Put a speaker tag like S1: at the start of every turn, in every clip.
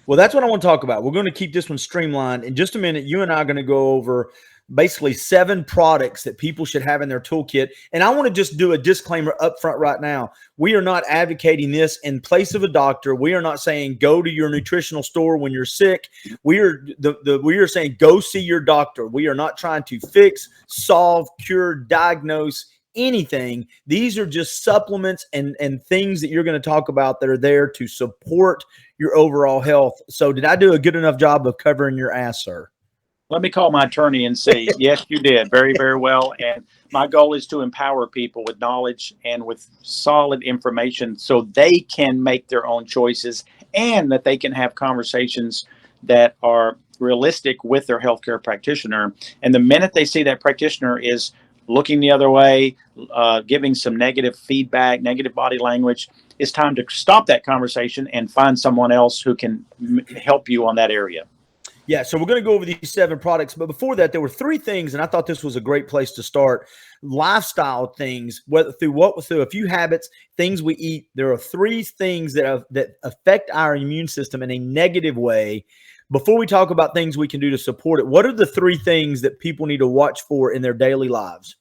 S1: Well, that's what I want to talk about. We're going to keep this one streamlined. In just a minute, you and I are going to go over basically 7 products that people should have in their toolkit. And I want to just do a disclaimer up front right now. We are not advocating this in place of a doctor. We are not saying go to your nutritional store when you're sick. We are saying go see your doctor. We are not trying to fix, solve, cure, diagnose anything. These are just supplements and things that you're going to talk about that are there to support your overall health. So did I do a good enough job of covering your ass, sir?
S2: Let me call my attorney and say, yes, you did very, very well. And my goal is to empower people with knowledge and with solid information so they can make their own choices and that they can have conversations that are realistic with their healthcare practitioner. And the minute they see that practitioner is looking the other way, giving some negative feedback, negative body language, it's time to stop that conversation and find someone else who can help you on that area.
S1: Yeah, so we're going to go over these 7 products. But before that, there were 3 things, and I thought this was a great place to start. Lifestyle things, whether through a few habits, things we eat. There are 3 things that affect our immune system in a negative way. Before we talk about things we can do to support it, what are the 3 things that people need to watch for in their daily lives?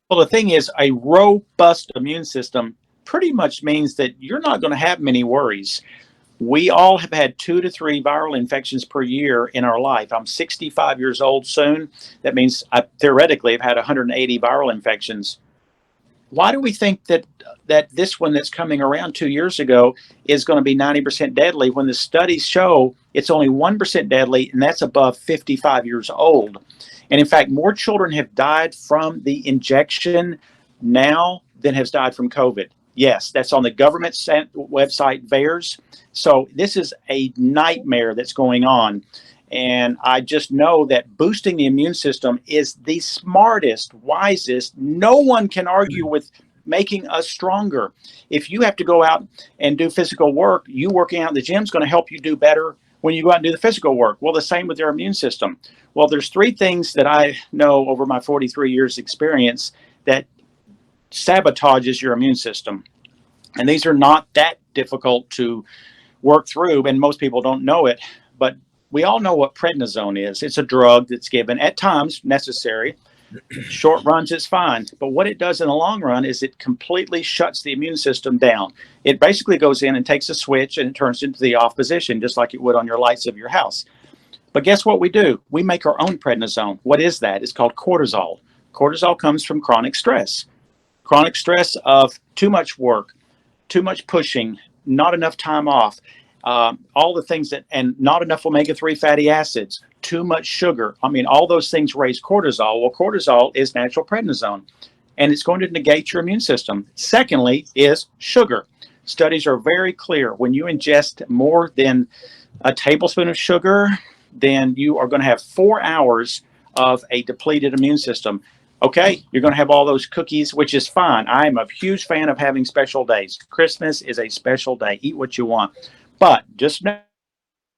S2: Well, the thing is, a robust immune system pretty much means that you're not going to have many worries. We all have had 2 to 3 viral infections per year in our life. I'm 65 years old soon. That means I theoretically have had 180 viral infections. Why do we think that this one that's coming around 2 years ago is going to be 90% deadly when the studies show it's only 1% deadly, and that's above 55 years old? And in fact, more children have died from the injection now than has died from COVID. Yes, that's on the government website, VAERS. So this is a nightmare that's going on. And I just know that boosting the immune system is the smartest, wisest. No one can argue with making us stronger. If you have to go out and do physical work, you working out in the gym is going to help you do better when you go out and do the physical work. Well, the same with your immune system. Well, there's 3 things that I know over my 43 years experience that sabotages your immune system. And these are not that difficult to work through, and most people don't know it, but we all know what prednisone is. It's a drug that's given at times necessary. Short runs, it's fine. But what it does in the long run is it completely shuts the immune system down. It basically goes in and takes a switch and it turns into the off position, just like it would on your lights of your house. But guess what we do? We make our own prednisone. What is that? It's called cortisol. Cortisol comes from chronic stress. Chronic stress of too much work, too much pushing, not enough time off, all the things that, and not enough omega-3 fatty acids, too much sugar. I mean, all those things raise cortisol. Well, cortisol is natural prednisone, and it's going to negate your immune system. Secondly is sugar. Studies are very clear. When you ingest more than a tablespoon of sugar, then you are going to have 4 hours of a depleted immune system. Okay, you're going to have all those cookies, which is fine. I'm a huge fan of having special days. Christmas is a special day. Eat what you want. But just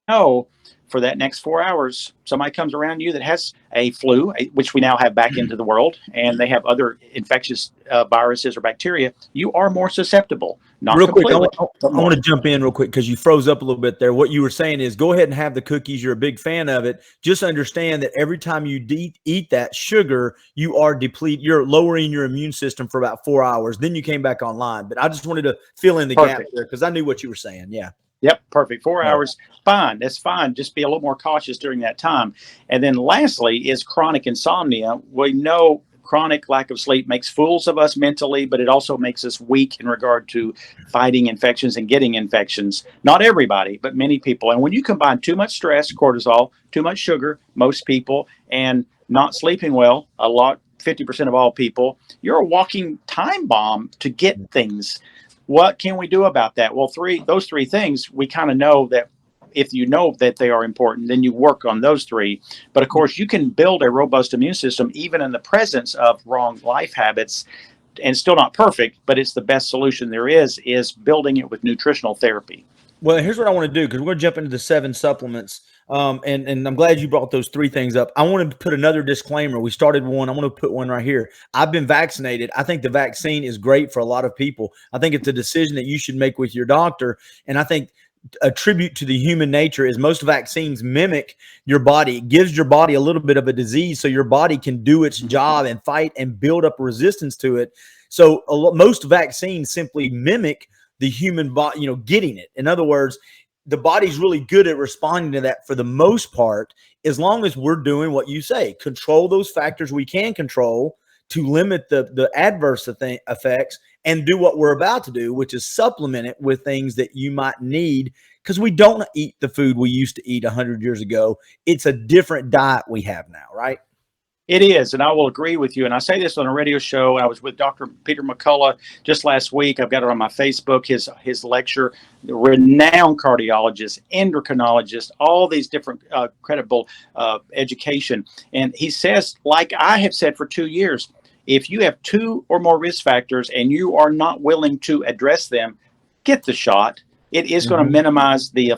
S2: know for that next 4 hours, somebody comes around you that has a flu, which we now have back into the world, and they have other infectious viruses or bacteria, you are more susceptible. Not
S1: real quick,
S2: completely.
S1: I want to jump in real quick because you froze up a little bit there. What you were saying is go ahead and have the cookies. You're a big fan of it. Just understand that every time you eat that sugar, you are you're lowering your immune system for about 4 hours. Then you came back online. But I just wanted to fill in the gap there because I knew what you were saying. Yeah.
S2: Yep, perfect. 4 hours, fine. That's fine. Just be a little more cautious during that time. And then lastly is chronic insomnia. We know chronic lack of sleep makes fools of us mentally, but it also makes us weak in regard to fighting infections and getting infections. Not everybody, but many people. And when you combine too much stress, cortisol, too much sugar, most people, and not sleeping well, 50% of all people, you're a walking time bomb to get things. What can we do about that? Well, those three things, we kind of know that if you know that they are important, then you work on those 3. But of course, you can build a robust immune system even in the presence of wrong life habits, and still not perfect, but it's the best solution there is building it with nutritional therapy.
S1: Well, here's what I want to do because we're going to jump into the 7 supplements. And I'm glad you brought those 3 things up. I wanted to put another disclaimer. We started one. I'm going to put one right here. I've been vaccinated. I think the vaccine is great for a lot of people. I think it's a decision that you should make with your doctor. And I think attribute to the human nature is most vaccines mimic your body. It gives your body a little bit of a disease so your body can do its job and fight and build up resistance to it. So most vaccines simply mimic the human body, getting it. In other words, the body's really good at responding to that for the most part, as long as we're doing what you say, control those factors we can control to limit the adverse effects, and do what we're about to do, which is supplement it with things that you might need, because we don't eat the food we used to eat 100 years ago. It's a different diet we have now, right?
S2: It is, and I will agree with you. And I say this on a radio show. I was with Dr. Peter McCullough just last week. I've got it on my Facebook, his lecture, the renowned cardiologist, endocrinologist, all these different credible education. And he says, like I have said for 2 years, if you have 2 or more risk factors and you are not willing to address them, get the shot. It is going to minimize the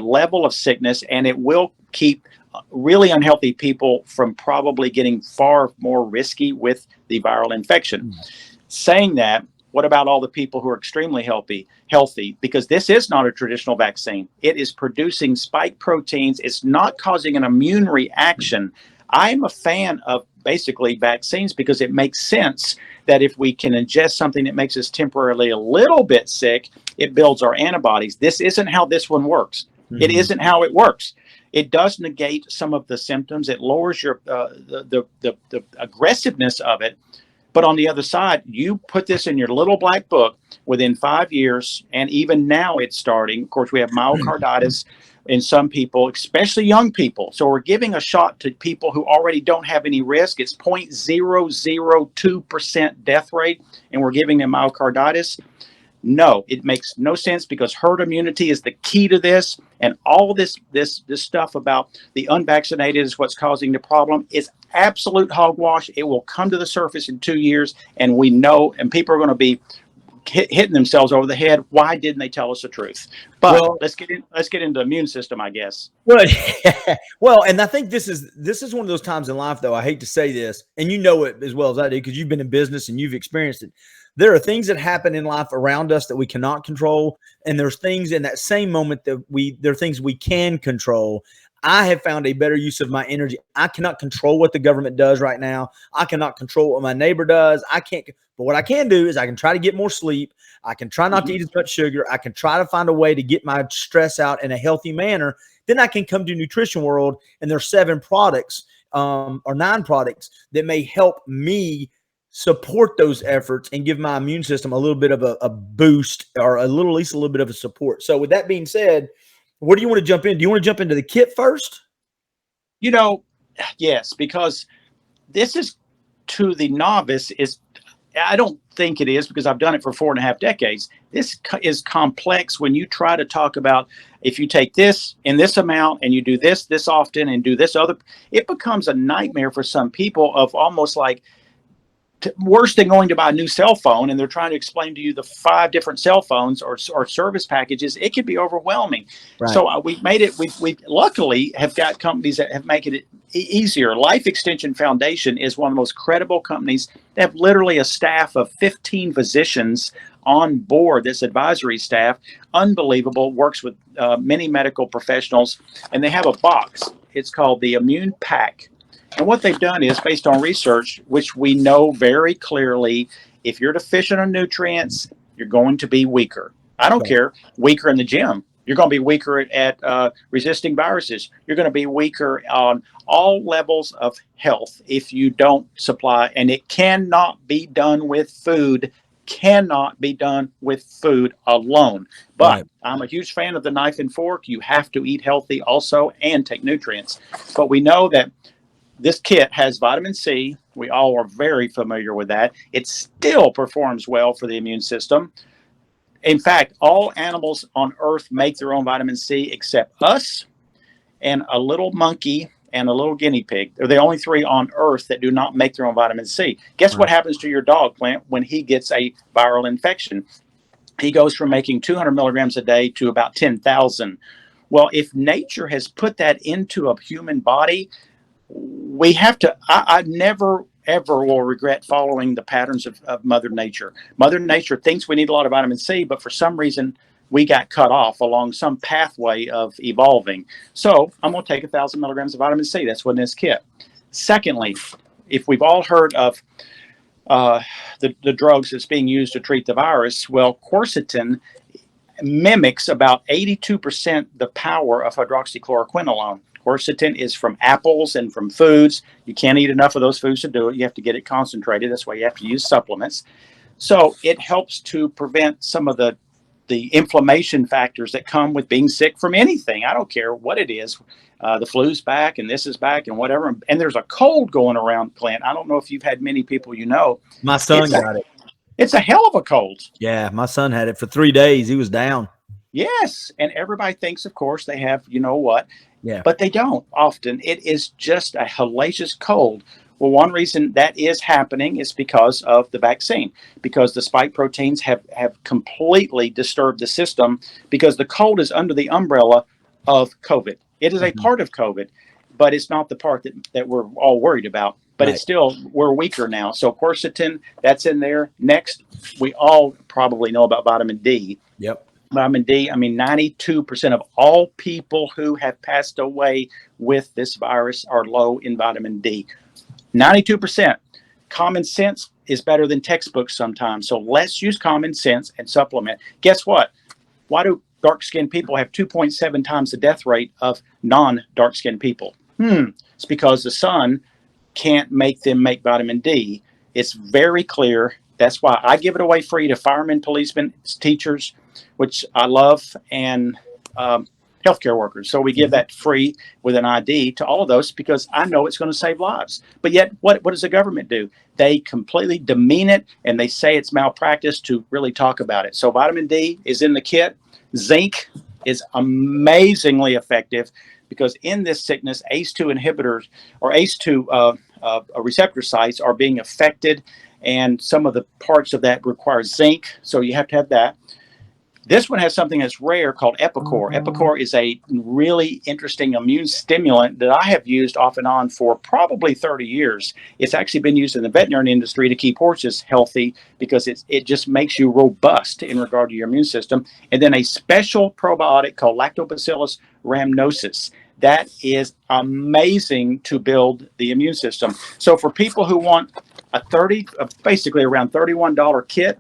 S2: level of sickness, and it will keep really unhealthy people from probably getting far more risky with the viral infection. Saying that, what about all the people who are extremely healthy? Because this is not a traditional vaccine. It is producing spike proteins. It's not causing an immune reaction. I'm a fan of basically vaccines because it makes sense that if we can ingest something that makes us temporarily a little bit sick, it builds our antibodies. This isn't how this one works. It isn't how it works. It does negate some of the symptoms. It lowers your the aggressiveness of it. But on the other side, you put this in your little black book within 5 years, and even now it's starting. Of course, we have myocarditis in some people, especially young people. So we're giving a shot to people who already don't have any risk. It's 0.002% death rate, and we're giving them myocarditis. No, it makes no sense, because herd immunity is the key to this. And all this stuff about the unvaccinated is what's causing the problem is absolute hogwash. It will come to the surface in 2 years, and we know, and people are going to be hitting themselves over the head. Why didn't they tell us the truth? But let's get into the immune system, I guess.
S1: Well, and I think this is one of those times in life, though. I hate to say this, and you know it as well as I do, because you've been in business and you've experienced it. There are things that happen in life around us that we cannot control, and there's things in that same moment that there are things we can control. I have found a better use of my energy. I cannot control what the government does right now. I cannot control what my neighbor does. But what I can do is I can try to get more sleep. I can try not to eat as much sugar. I can try to find a way to get my stress out in a healthy manner. Then I can come to Nutrition World, and there's 7 products or 9 products that may help me support those efforts and give my immune system a little bit of a boost, or at least a little bit of a support. So with that being said, where do you want to jump in? Do you want to jump into the kit first?
S2: Yes, because this is, to the novice, I don't think it is, because I've done it for 4.5 decades. This is complex when you try to talk about, if you take this in this amount and you do this often and do this other, it becomes a nightmare for some people, of almost like, worse than going to buy a new cell phone and they're trying to explain to you the 5 different cell phones or service packages. It can be overwhelming. Right. So we've made it. We luckily have got companies that have made it easier. Life Extension Foundation is one of the most credible companies. They have literally a staff of 15 physicians on board, this advisory staff. Unbelievable. Works with many medical professionals, and they have a box. It's called the Immune Pack. And what they've done is, based on research, which we know very clearly, if you're deficient in nutrients, you're going to be weaker. I don't care, weaker in the gym. You're going to be weaker at resisting viruses. You're going to be weaker on all levels of health if you don't supply. And it cannot be done with food. Cannot be done with food alone. But I'm a huge fan of the knife and fork. You have to eat healthy also and take nutrients. But we know that this kit has vitamin C. We all are very familiar with that. It still performs well for the immune system. In fact, all animals on Earth make their own vitamin C except us and a little monkey and a little guinea pig. They're the only 3 on Earth that do not make their own vitamin C. Guess what happens to your dog, Clint, when he gets a viral infection? He goes from making 200 milligrams a day to about 10,000. Well, if nature has put that into a human body, we have to, I never, ever will regret following the patterns of Mother Nature. Mother Nature thinks we need a lot of vitamin C, but for some reason, we got cut off along some pathway of evolving. So I'm going to take 1,000 milligrams of vitamin C. That's what's in this kit. Secondly, if we've all heard of the drugs that's being used to treat the virus, well, quercetin mimics about 82% the power of hydroxychloroquine alone. Quercetin is from apples and from foods. You can't eat enough of those foods to do it. You have to get it concentrated. That's why you have to use supplements. So it helps to prevent some of the inflammation factors that come with being sick from anything. I don't care what it is. The flu's back and this is back and whatever. And there's a cold going around, Clint. I don't know if you've had many people you know.
S1: My son got it.
S2: It's a hell of a cold.
S1: Yeah, my son had it for 3 days. He was down.
S2: Yes. And everybody thinks, of course, they have, you know what?
S1: Yeah.
S2: But they don't often. It is just a hellacious cold. Well, one reason that is happening is because of the vaccine, because the spike proteins have completely disturbed the system, because the cold is under the umbrella of COVID. It is a part of COVID, but it's not the part that we're all worried about. But it's still, we're weaker now. So quercetin, that's in there. Next, we all probably know about vitamin D.
S1: Yep. Vitamin
S2: D, 92% of all people who have passed away with this virus are low in vitamin D. 92%. Common sense is better than textbooks sometimes. So let's use common sense and supplement. Guess what? Why do dark-skinned people have 2.7 times the death rate of non-dark-skinned people? It's because the sun can't make them make vitamin D. It's very clear. That's why I give it away free to firemen, policemen, teachers, which I love, and healthcare workers. So we give that free with an ID to all of those because I know it's going to save lives. But yet, what does the government do? They completely demean it, and they say it's malpractice to really talk about it. So vitamin D is in the kit. Zinc is amazingly effective because in this sickness, ACE2 inhibitors or ACE2 receptor sites are being affected, and some of the parts of that require zinc. So you have to have that. This one has something that's rare called Epicore. Epicore is a really interesting immune stimulant that I have used off and on for probably 30 years. It's actually been used in the veterinary industry to keep horses healthy because it just makes you robust in regard to your immune system. And then a special probiotic called Lactobacillus rhamnosus. That is amazing to build the immune system. So for people who want basically around $31 kit,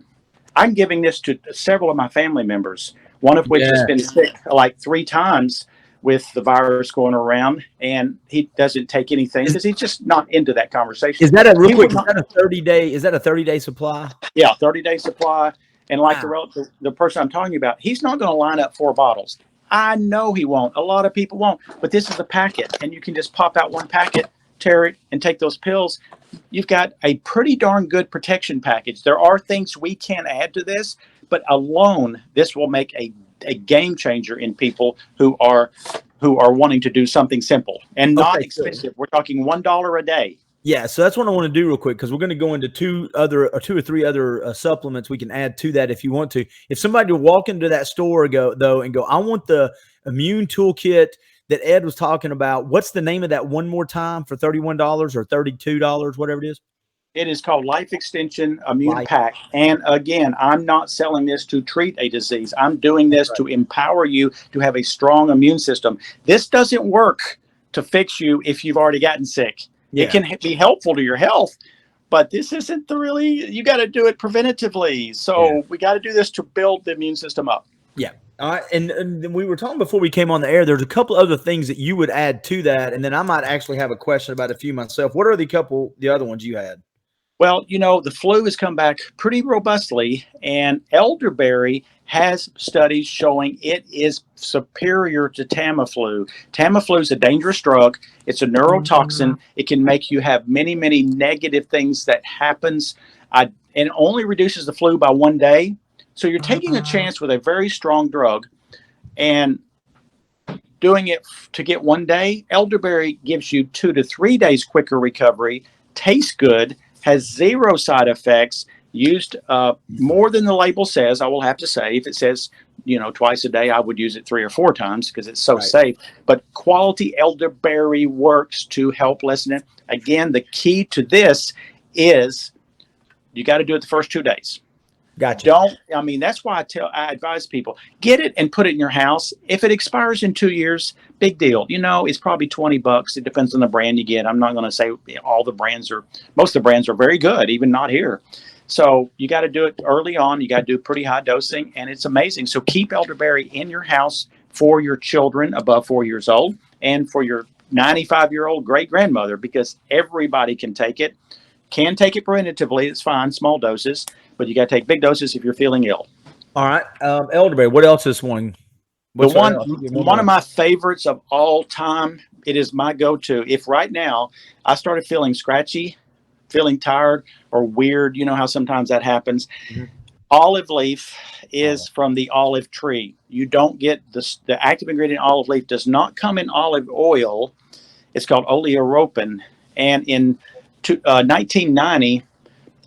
S2: I'm giving this to several of my family members, one of which has been sick like 3 times with the virus going around, and he doesn't take anything because he's just not into that conversation.
S1: Is that a real quick? Is that a 30-day? Is that a 30-day supply?
S2: Yeah, 30-day supply. And like the person I'm talking about, he's not going to line up 4 bottles. I know he won't. A lot of people won't. But this is a packet, and you can just pop out one packet, tear it, and take those pills. You've got a pretty darn good protection package. There are things we can add to this, but alone, this will make a game changer in people who are wanting to do something simple and not expensive. We're talking $1 a day.
S1: Yeah, so that's what I want to do real quick because we're going to go into 2 or 3 other supplements we can add to that if you want to. If somebody will walk into that store and go, I want the immune toolkit that Ed was talking about. What's the name of that one more time for $31 or $32, whatever it is?
S2: It is called Life Extension Immune Pack. And again, I'm not selling this to treat a disease. I'm doing this to empower you to have a strong immune system. This doesn't work to fix you if you've already gotten sick. Yeah. It can be helpful to your health, but this isn't you got to do it preventatively. So we got to do this to build the immune system up.
S1: Yeah. All right. And we were talking before we came on the air, there's a couple other things that you would add to that. And then I might actually have a question about a few myself. What are the other ones you had?
S2: Well, the flu has come back pretty robustly, and elderberry has studies showing it is superior to Tamiflu. Tamiflu is a dangerous drug. It's a neurotoxin. It can make you have many, many negative things that happens, and only reduces the flu by 1 day. So you're taking a chance with a very strong drug and doing it to get 1 day. Elderberry gives you 2 to 3 days quicker recovery, tastes good, has 0 side effects, used more than the label says. I will have to say, if it says, twice a day, I would use it 3 or 4 times because it's so safe. But quality elderberry works to help lessen it. Again, the key to this is you got to do it the first 2 days.
S1: Gotcha.
S2: I mean, that's why I advise people, get it and put it in your house. If it expires in 2 years, big deal. You know, it's probably $20. It depends on the brand you get. I'm not going to say most of the brands are very good, even not here. So you got to do it early on. You got to do pretty high dosing, and it's amazing. So keep elderberry in your house for your children above 4 years old and for your 95-year-old great grandmother, because everybody can take it. Can take it preventatively. It's fine, small doses, but you got to take big doses if you're feeling ill.
S1: All right. Elderberry. What else is one?
S2: The
S1: What's
S2: one,
S1: one
S2: one
S1: more?
S2: of my favorites of all time. It is my go-to. If right now I started feeling scratchy, feeling tired or weird, you know how sometimes that happens.
S1: Mhm.
S2: Olive leaf
S1: Oh,
S2: is from the olive tree. You don't get the active ingredient olive leaf does not come in olive oil. It's called oleoropin. And in 1990,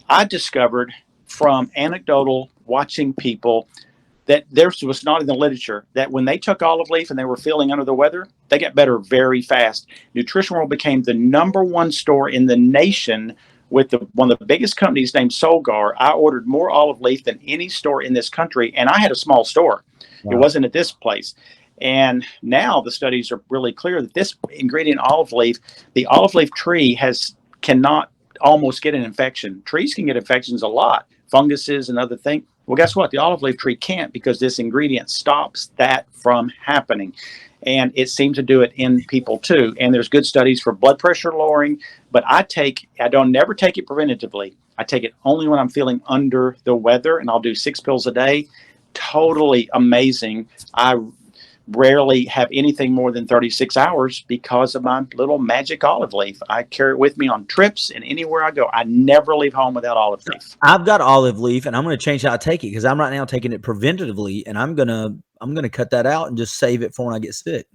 S2: I discovered from anecdotal watching people that there was not in the literature that when they took olive leaf and they were feeling under the weather, they got better very fast. Nutrition World became the #1 store in the nation with one of the biggest companies named Solgar. I ordered more olive leaf than any store in this country, and I had a small store. It
S1: wow.
S2: wasn't at this place. And now the studies are really clear that this ingredient olive leaf, the olive leaf tree cannot almost get an infection. Trees can get infections a lot, funguses and other things. Well, guess what? The olive leaf tree can't, because this ingredient stops that from happening. And it seems to do it in people too. And there's good studies for blood pressure lowering, but I don't never take it preventatively. I take it only when I'm feeling under the weather, and I'll do 6 pills a day. Totally amazing. I rarely have anything more than 36 hours because of my little magic olive leaf. I carry it with me on trips and anywhere I go. I never leave home without olive leaf.
S1: I've got olive leaf, and I'm going to change how I take it because I'm right now taking it preventatively, and I'm gonna cut that out and just save it for when I get sick.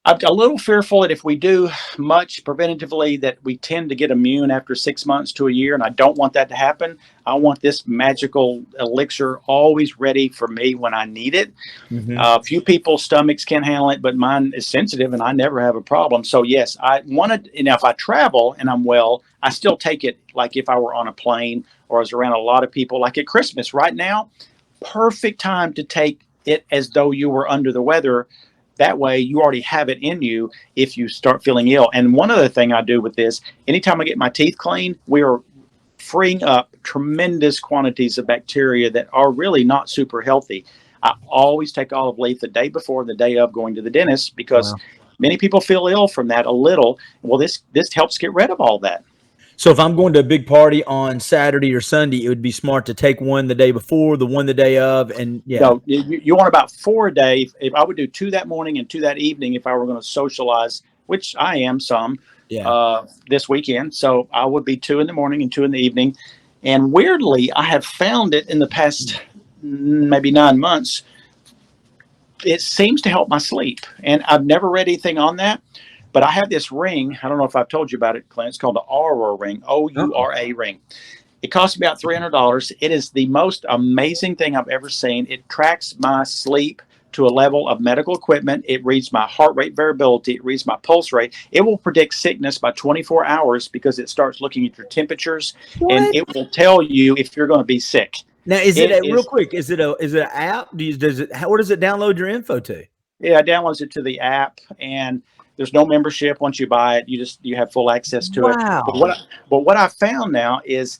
S2: I'm a little fearful that if we do much preventatively, that we tend to get immune after 6 months to a year, and I don't want that to happen. I want this magical elixir always ready for me when I need it.
S1: Mm-hmm.
S2: Few people's stomachs can handle it, but mine is sensitive, and I never have a problem. So yes, I wanted. And if I travel and I'm well, I still take it. Like if I were on a plane or I was around a lot of people, like at Christmas right now, perfect time to take it as though you were under the weather. That way, you already have it in you if you start feeling ill. And one other thing I do with this, anytime I get my teeth clean, we are freeing up tremendous quantities of bacteria that are really not super healthy. I always take olive leaf the day before and the day of going to the dentist, because
S1: Wow.
S2: many people feel ill from that a little. Well, this helps get rid of all that.
S1: So if I'm going to a big party on Saturday or Sunday, it would be smart to take one the day before, the one the day of, and yeah,
S2: So you want about 4 a day. If I would do 2 that morning and 2 that evening, if I were going to socialize, which I am some
S1: yeah.
S2: this weekend, so I would be 2 in the morning and 2 in the evening. And weirdly, I have found it in the past maybe 9 months. It seems to help my sleep, and I've never read anything on that. But I have this ring. I don't know if I've told you about it, Clint. It's called the Aurora Ring,
S1: Oh,
S2: Oura ring. It costs me about $300. It is the most amazing thing I've ever seen. It tracks my sleep to a level of medical equipment. It reads my heart rate variability. It reads my pulse rate. It will predict sickness by 24 hours because it starts looking at your temperatures, and
S1: what?
S2: it will tell you if you're going to be sick.
S1: Now, is it
S2: It
S1: a real
S2: is,
S1: quick? Is it an app? Where does it download your info to?
S2: yeah, I downloads it to the app, and there's no membership once you buy it. You have full access to it.
S1: Wow.
S2: But what I found now is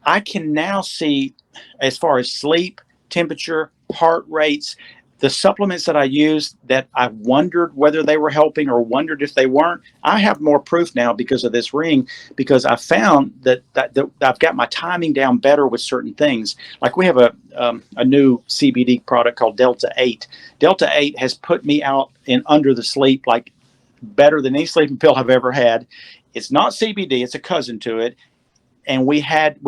S2: I can now see, as far as sleep, temperature, heart rates, the supplements that I use that I wondered whether they were helping or wondered if they weren't. I have more proof now because of this ring, because I found that I've got my timing down better with certain things. Like we have a new CBD product called Delta 8. Delta 8 has put me out and under the sleep like better than any sleeping pill I've ever had. It's not CBD, it's a cousin to it, and we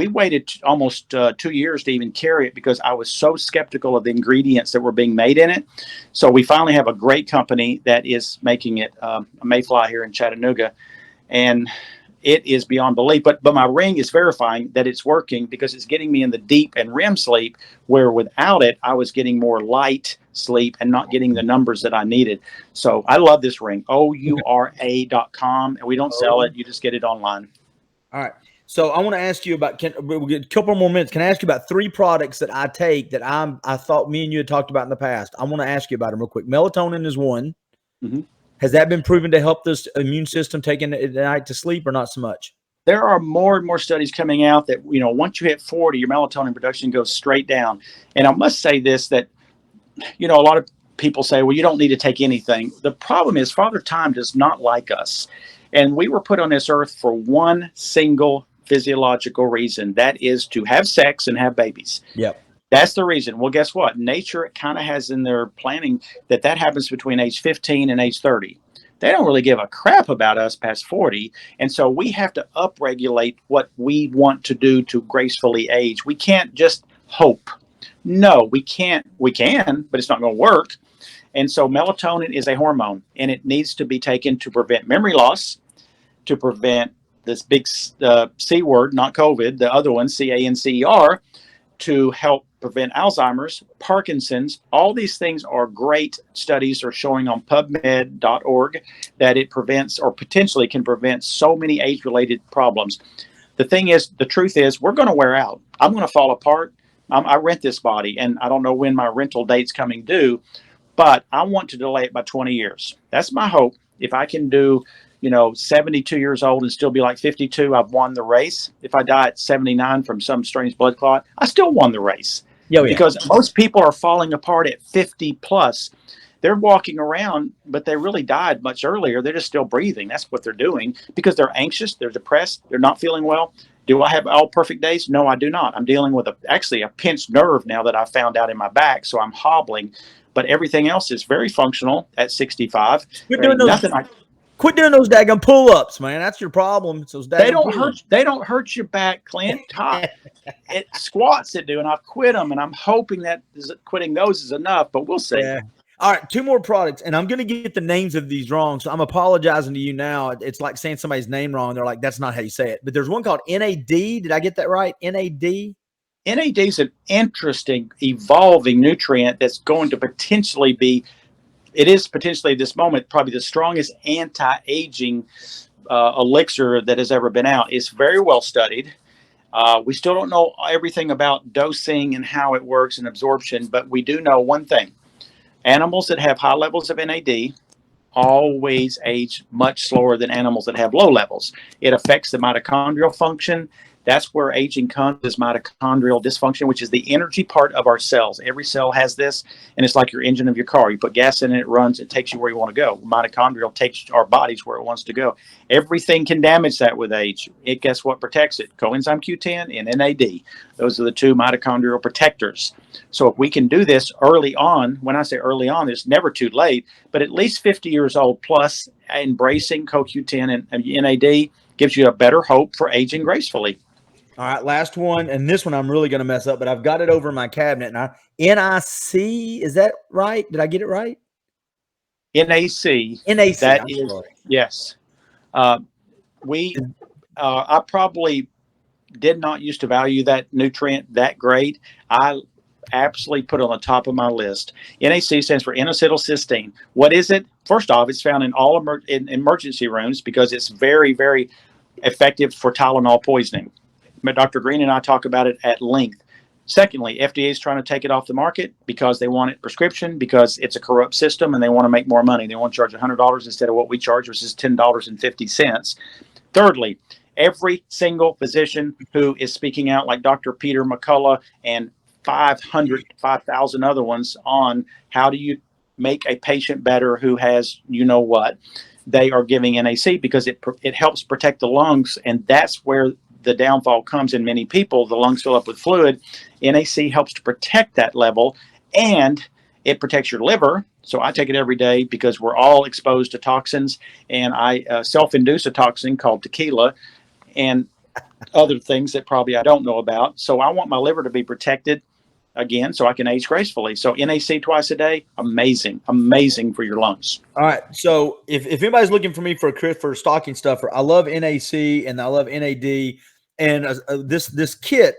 S2: waited almost 2 years to even carry it because I was so skeptical of the ingredients that were being made in it. So we finally have a great company that is making it, a Mayfly here in Chattanooga, and it is beyond belief. But my ring is verifying that it's working because it's getting me in the deep and REM sleep, where without it I was getting more light sleep and not getting the numbers that I needed. So I love this ring, oura.com, and we don't sell
S1: Oh,
S2: it. You just get it online.
S1: all right. So I want to ask you about, we'll get a couple more minutes. Can I ask you about 3 products that I take that I thought me and you had talked about in the past? I want to ask you about them real quick. Melatonin is one.
S2: Mm-hmm.
S1: Has that been proven to help this immune system taking at night to sleep, or not so much?
S2: There are more and more studies coming out that, once you hit 40, your melatonin production goes straight down. And I must say this, that, a lot of people say, well, you don't need to take anything. The problem is Father Time does not like us. And we were put on this earth for one single physiological reason. That is to have sex and have babies.
S1: Yep.
S2: That's the reason. Well, guess what? Nature kind of has in their planning that happens between age 15 and age 30. They don't really give a crap about us past 40. And so we have to upregulate what we want to do to gracefully age. We can't just hope. No, we can't. We can, but it's not going to work. And so melatonin is a hormone, and it needs to be taken to prevent memory loss, to prevent this big C word, not COVID, the other one, CANCER, to help prevent Alzheimer's, Parkinson's. All these things are great. Studies are showing on PubMed.org that it prevents, or potentially can prevent, so many age-related problems. The thing is, the truth is, we're going to wear out. I'm going to fall apart. I rent this body, and I don't know when my rental date's coming due, but I want to delay it by 20 years. That's my hope. If I can do 72 years old and still be like 52, I've won the race. If I die at 79 from some strange blood clot, I still won the race.
S1: Oh, yeah.
S2: Because most people are falling apart at 50 plus. They're walking around, but they really died much earlier. They're just still breathing. That's what they're doing because they're anxious, they're depressed, they're not feeling well. Do I have all perfect days? No, I do not. I'm dealing with actually a pinched nerve now that I found out in my back, so I'm hobbling. But everything else is very functional at 65.
S1: Quit doing those daggone pull-ups, man. That's your problem. So
S2: they don't hurt your back, Clint. It's squats that do, and I've quit them, and I'm hoping that quitting those is enough, but we'll see.
S1: Yeah. All right, 2 more products, and I'm going to get the names of these wrong, so I'm apologizing to you now. It's like saying somebody's name wrong. They're like, that's not how you say it. But there's one called NAD. Did I get that right? NAD?
S2: NAD is an interesting, evolving nutrient that's going to potentially be, it is potentially at this moment probably the strongest anti-aging elixir that has ever been out. It's very well studied. We still don't know everything about dosing and how it works and absorption, but we do know one thing. Animals that have high levels of NAD always age much slower than animals that have low levels. It affects the mitochondrial function. That's where aging comes, is mitochondrial dysfunction, which is the energy part of our cells. Every cell has this, and it's like your engine of your car. You put gas in it, it runs, it takes you where you want to go. Mitochondrial takes our bodies where it wants to go. Everything can damage that with age. Guess what protects it? Coenzyme Q10 and NAD. Those are the 2 mitochondrial protectors. So if we can do this early on, when I say early on, it's never too late, but at least 50 years old plus, embracing CoQ10 and NAD gives you a better hope for aging gracefully.
S1: All right, last one, and this one I'm really going to mess up, but I've got it over in my cabinet. Now, NIC, is that right? Did I get it right?
S2: NAC.
S1: NAC.
S2: That is, yes. I probably did not used to value that nutrient that great. I absolutely put it on the top of my list. NAC stands for N-acetylcysteine. What is it? First off, it's found in all emergency rooms because it's very, very effective for Tylenol poisoning. Dr. Greene and I talk about it at length. Secondly, FDA is trying to take it off the market because they want it prescription, because it's a corrupt system and they want to make more money. They want to charge $100 instead of what we charge, which is $10.50. Thirdly, every single physician who is speaking out, like Dr. Peter McCullough and 5,000 other ones, on how do you make a patient better who has what, they are giving NAC because it helps protect the lungs, and that's where the downfall comes in many people. The lungs fill up with fluid. NAC helps to protect that level, and it protects your liver. So I take it every day because we're all exposed to toxins, and I self-induce a toxin called tequila and other things that probably I don't know about. So I want my liver to be protected again so I can age gracefully. So NAC twice a day, amazing for your lungs.
S1: All right. So if anybody's looking for me for stocking stuffer, I love NAC and I love NAD. And this kit,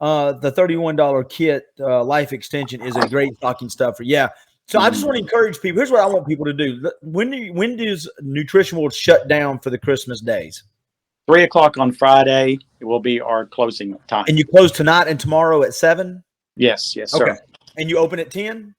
S1: the $31 kit, Life Extension, is a great stocking stuffer. Yeah. So I just want to encourage people. Here's what I want people to do. When does Nutrition World shut down for the Christmas days?
S2: 3 o'clock on Friday, it will be our closing time.
S1: And you close tonight and tomorrow at 7?
S2: Yes,
S1: Okay.
S2: sir.
S1: And you open at 10?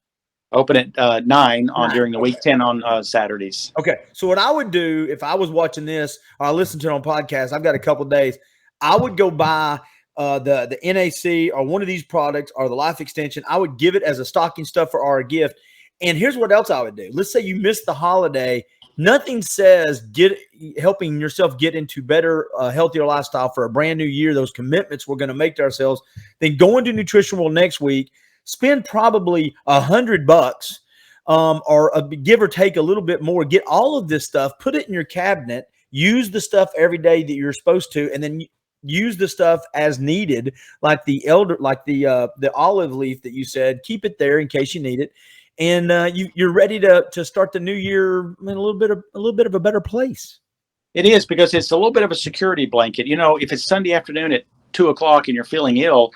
S2: Open at 9 during the week, 10 on Saturdays.
S1: Okay. So what I would do if I was watching this or I listened to it on podcast, I've got a couple of days, I would go buy the NAC or one of these products or the Life Extension. I would give it as a stocking stuffer or a gift. And here's what else I would do. Let's say you missed the holiday. Nothing says helping yourself get into better, healthier lifestyle for a brand new year, those commitments we're going to make to ourselves, then go into Nutrition World next week, spend probably $100 or give or take a little bit more, get all of this stuff, put it in your cabinet, use the stuff every day that you're supposed to, and then use the stuff as needed, like the olive leaf that you said, keep it there in case you need it. And you're ready to start the new year in a little bit of a better place.
S2: It is, because it's a little bit of a security blanket. You know, if it's Sunday afternoon at 2 o'clock and you're feeling ill,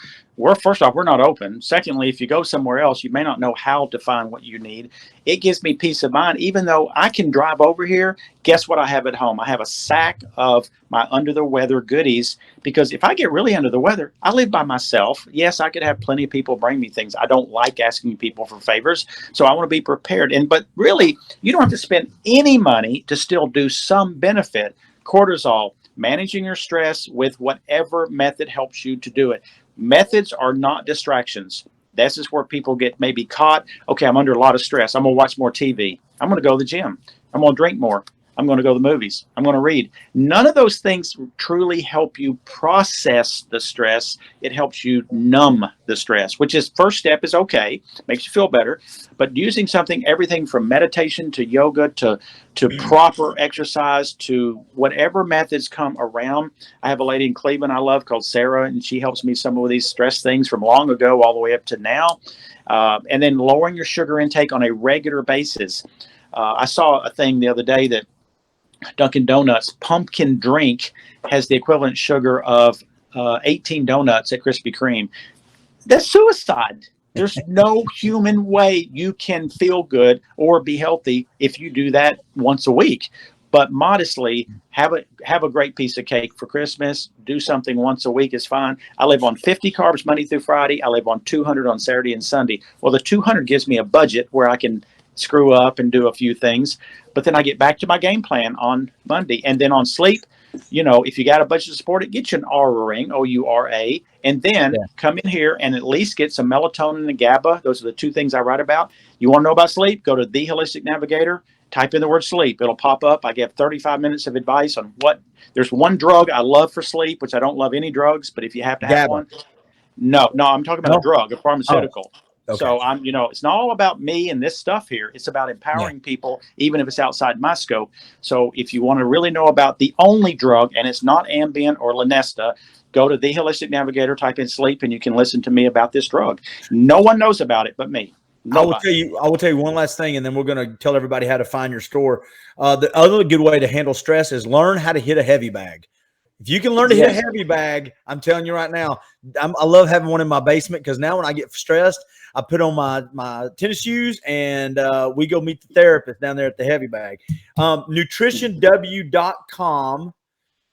S2: first off, we're not open. Secondly, if you go somewhere else, you may not know how to find what you need. It gives me peace of mind. Even though I can drive over here, guess what I have at home? I have a sack of my under the weather goodies, because if I get really under the weather, I live by myself. Yes, I could have plenty of people bring me things. I don't like asking people for favors, so I want to be prepared. But really, you don't have to spend any money to still do some benefit. Cortisol, managing your stress with whatever method helps you to do it. Methods are not distractions. This is where people get maybe caught. Okay, I'm under a lot of stress. I'm going to watch more TV. I'm going to go to the gym. I'm going to drink more. I'm going to go to the movies. I'm going to read. None of those things truly help you process the stress. It helps you numb the stress, which is first step is okay, makes you feel better. But using something, everything from meditation to yoga to proper exercise to whatever methods come around. I have a lady in Cleveland I love called Sarah, and she helps me some of these stress things from long ago all the way up to now. And then lowering your sugar intake on a regular basis. I saw a thing the other day that Dunkin' Donuts pumpkin drink has the equivalent sugar of 18 donuts at Krispy Kreme. That's suicide. There's no human way you can feel good or be healthy if you do that once a week. But modestly, have a great piece of cake for Christmas. Do something once a week is fine. I live on 50 carbs Monday through Friday. I live on 200 on Saturday and Sunday. Well, the 200 gives me a budget where I can screw up and do a few things, but then I get back to my game plan on Monday. And then on sleep, you know, if you got a budget to support it, get you an Aurora Ring, O-U-R-A, and then come in here and at least get some melatonin and GABA. Those are the two things I write about. You want to know about sleep? Go to the Holistic Navigator, type in the word sleep. It'll pop up. I give 35 minutes of advice on there's one drug I love for sleep, which I don't love any drugs, but if you have to have
S1: GABA.
S2: one. No, I'm talking about a drug, a pharmaceutical.
S1: Oh. Okay.
S2: So it's not all about me and this stuff here. It's about empowering people, even if it's outside my scope. So if you want to really know about the only drug, and it's not Ambien or Lunesta, go to the Holistic Navigator, type in sleep, and you can listen to me about this drug. No one knows about it but me. Nobody.
S1: I will tell you one last thing, and then we're going to tell everybody how to find your store. The other good way to handle stress is learn how to hit a heavy bag. If you can learn to hit a heavy bag, I'm telling you right now, I love having one in my basement, because now when I get stressed, I put on my tennis shoes and we go meet the therapist down there at the heavy bag. NutritionW.com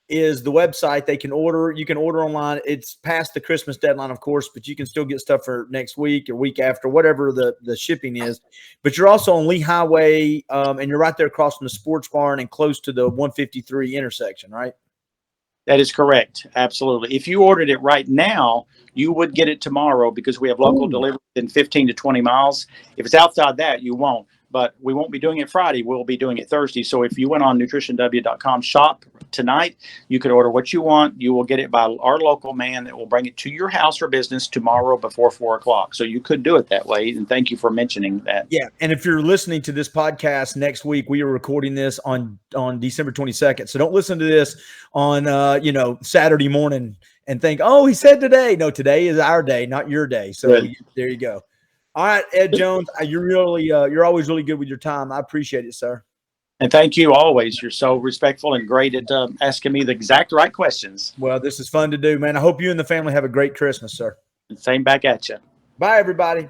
S1: is the website. They can order. You can order online. It's past the Christmas deadline, of course, but you can still get stuff for next week or week after, whatever the shipping is. But you're also on Lee Highway, and you're right there across from the sports barn and close to the 153 intersection, right?
S2: That is correct. Absolutely. If you ordered it right now, you would get it tomorrow, because we have local delivery in 15 to 20 miles. If it's outside that, you won't. But we won't be doing it Friday. We'll be doing it Thursday. So if you went on nutritionw.com shop tonight, you could order what you want. You will get it by our local man that will bring it to your house or business tomorrow before 4 o'clock. So you could do it that way. And thank you for mentioning that.
S1: Yeah. And if you're listening to this podcast next week, we are recording this on December 22nd. So don't listen to this on, Saturday morning and think, oh, he said today. No, today is our day, not your day. So there you go. All right, Ed Jones, you're always really good with your time. I appreciate it, sir.
S2: And thank you always. You're so respectful and great at asking me the exact right questions.
S1: Well, this is fun to do, man. I hope you and the family have a great Christmas, sir.
S2: Same back at you.
S1: Bye, everybody.